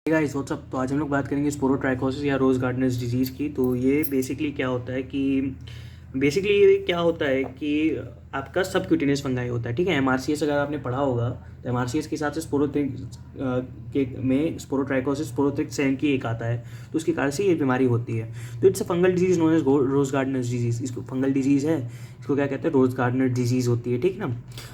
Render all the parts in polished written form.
Guys what's up. तो आज हम लोग बात करेंगे स्पोरोट्राइकोसिस या रोज़ गार्डनर्स डिजीज़ की। तो ये बेसिकली क्या होता है कि आपका सबक्यूटेनियस फंगाई होता है। ठीक है, एमआरसीएस अगर आपने पढ़ा होगा तो एमआरसीएस के हिसाब से के में स्पोरोट्राइकोसिस स्पोरोथ्रिक्स सेन की एक आता है, तो उसके कारण से ये बीमारी होती है। तो it's a fungal disease known as rose gardener's disease. इसको फंगल डिजीज़ है, इसको क्या कहते हैं, रोज़ गार्डनर डिजीज़ होती है। ठीक है ना।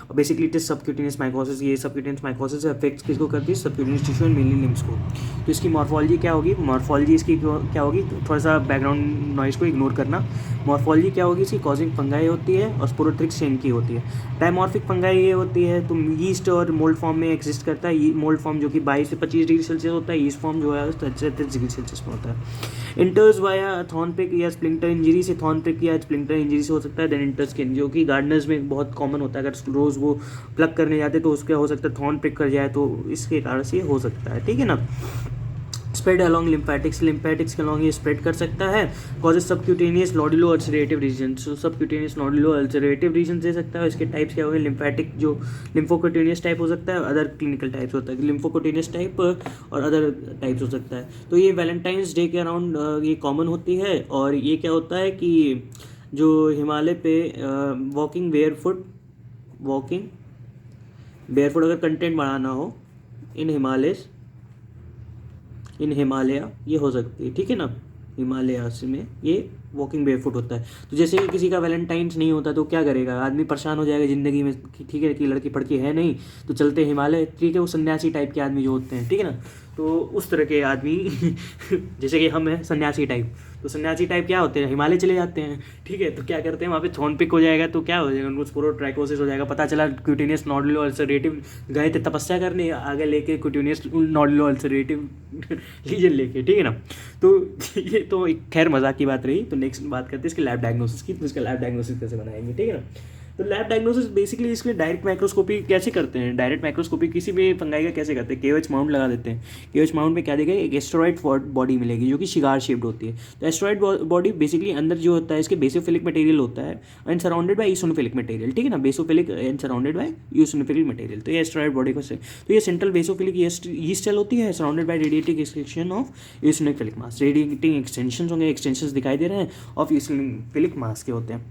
और basically it is subcutaneous mycosis. ये सबक्यूटेनियस माइकोसिस अफेक्ट्स किसको करती है, subcutaneous tissue and mainly limbs को। तो इसकी मॉर्फोलॉजी क्या होगी, मॉर्फोलॉजी इसकी क्या होगी, तो थोड़ा सा बैकग्राउंड नॉइज़ को इग्नोर करना। मॉर्फोलॉजी क्या होगी, इसकी कॉजिंग फंगाई होती है और स्पोरोट्रिक्स सेन की होती है। डायमॉर्फिक फंगाई ये होती है तो यीस्ट और मोल्ड फॉर्म में एग्जिस्ट करता है। मोल्ड फॉर्म जो कि 22 से 25 डिग्री सेल्सियस होता है, यीस्ट फॉर्म जो है 33 डिग्री सेल्सियस में होता है। इंटर्स वाया थॉर्न पिक या स्प्लिंटर इंजरी से, थॉर्न पिक या स्प्लिंटर इंजरी से हो सकता है। देन इंटर स्किन, जो कि गार्डनर्स में बहुत कॉमन होता है। अगर रोज़ वो प्लग करने जाते तो उसका हो सकता है थॉर्न पिक कर जाए, तो इसके कारण से हो सकता है। ठीक है ना। स्प्रेड अलॉन्ग लिम्फेटिक्स के अलॉन्ग ये स्प्रेड कर सकता है। Causes subcutaneous nodulo ulcerative region. Subcutaneous nodulo ulcerative region दे सकता है। इसके टाइप्स क्या होंगे, लिम्फेटिक जो लिम्फोक्यूटेनियस टाइप हो सकता है, अदर क्लिनिकल टाइप्स होता है, लिम्फोक्यूटेनियस टाइप और अदर टाइप्स हो सकता है। तो ये वैलेंटाइंस डे के अराउंड ये कॉमन होती है। और ये क्या होता है कि जो हिमालय पे वॉकिंग बेयरफुट अगर कंटेंट बढ़ाना हो इन हिमालय ये हो सकती है। ठीक है ना। हिमालयास में ये वॉकिंग बेयरफुट होता है। तो जैसे कि किसी का वैलेंटाइंस नहीं होता तो क्या करेगा आदमी, परेशान हो जाएगा ज़िंदगी में कि ठीक है कि लड़की फड़की है नहीं तो चलते हिमालय। ठीक है, वो सन्यासी टाइप के आदमी जो होते हैं, ठीक है ना, तो उस तरह के आदमी जैसे कि हम हैं सन्यासी टाइप, तो सन्यासी टाइप क्या होते हैं, हिमालय चले जाते हैं। ठीक है, तो क्या करते हैं वहाँ पे थॉर्न पिक हो जाएगा तो क्या हो जाएगा, उनको स्पोरोट्राइकोसिस हो जाएगा। पता चला क्यूटेनियस नोडुलो अल्सरेटिव, गए थे तपस्या करने आगे लेके क्यूटेनियस नोडुलो अल्सरेटिव लीजन लेके। ठीक है ना। तो ये तो एक खैर मजाक की बात रही। तो नेक्स्ट बात करते हैं इसके लैब डायग्नोसिस की। तो इसका लैब डायग्नोसिस कैसे बनाएंगे, ठीक है ना। तो लैब डायग्नोसिस बेसिकली इसके डायरेक्ट माइक्रोस्कोपी कैसे करते हैं, डायरेक्ट माइक्रोस्कोपी किसी भी फंगाई का कैसे करते हैं, केएच माउंट लगा देते हैं। केएच माउंट में क्या देगा, एक एस्टेरॉइड बॉडी मिलेगी जो कि शिगार शेप्ड होती है। तो एस्टेरॉइड बॉडी बेसिकली अंदर जो होता है इसके बेसोफिलिक मटेरियल होता है and surrounded by eosinophilic material. ठीक है ना, basophilic and surrounded by eosinophilic material. तो ये एस्टेरॉइड बॉडी को से, तो ये सेंट्रल बेसोफिलिक यीस्ट सेल होती है surrounded by radiating extension of eosinophilic mass. Radiating extension होंगे, एक्सटेंशन दिखाई दे रहे हैं ऑफ ईसोनोफिलिक मास के होते हैं।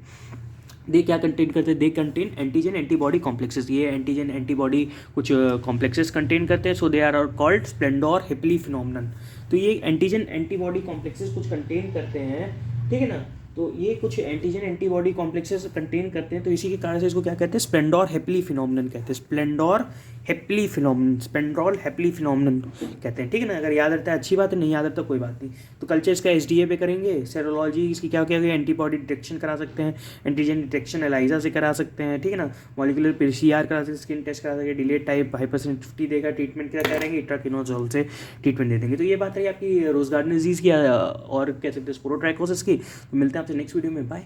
दे क्या कंटेन करते हैं, they contain antigen antibody complexes. ये एंटीजन एंटीबॉडी कुछ कॉम्प्लेक्सेस कंटेन करते हैं। सो दे आर कॉल्ड स्प्लेंडोर हिप्ली फिनोमिनन। तो ये एंटीजन एंटीबॉडी कॉम्प्लेक्सेस कुछ कंटेन करते हैं। ठीक है ना। तो ये कुछ एंटीजन एंटीबॉडी कॉम्प्लेक्सेस कंटेन करते हैं, तो इसी के कारण से इसको क्या कहते हैं, स्प्लेंडोर हेप्ली फिनोमिनन कहते हैं। स्प्लेंडोर हेप्ली फिनोमिनन, स्प्लेंड्रॉल हेप्ली फिनोमिनन कहते हैं। ठीक है ना। अगर याद रहता है अच्छी बात है, नहीं याद रहता कोई बात नहीं। तो कल्चर इसका एसडीए पे करेंगे। सेरोलॉजी इसकी क्या क्या एंटीबॉडी डिटेक्शन करा सकते हैं, एंटीजन डिटेक्शन एलाइजा से करा सकते हैं। ठीक है ना। मॉलिकुलर पीसीआर करा सकते हैं, स्किन टेस्ट करा सकते हैं, डिलेड टाइप हाइपरसेंसिटिविटी देगा। ट्रीटमेंट क्या करेंगे, इट्राकिनोजोल से ट्रीटमेंट दे देंगे। तो ये बात रही आपकी रोज़ गार्डनर डिजीज़ की और कह सकते हैं स्पोरोट्राइकोसिस की। तो मिलते हैं आपसे नेक्स्ट वीडियो में, बाय।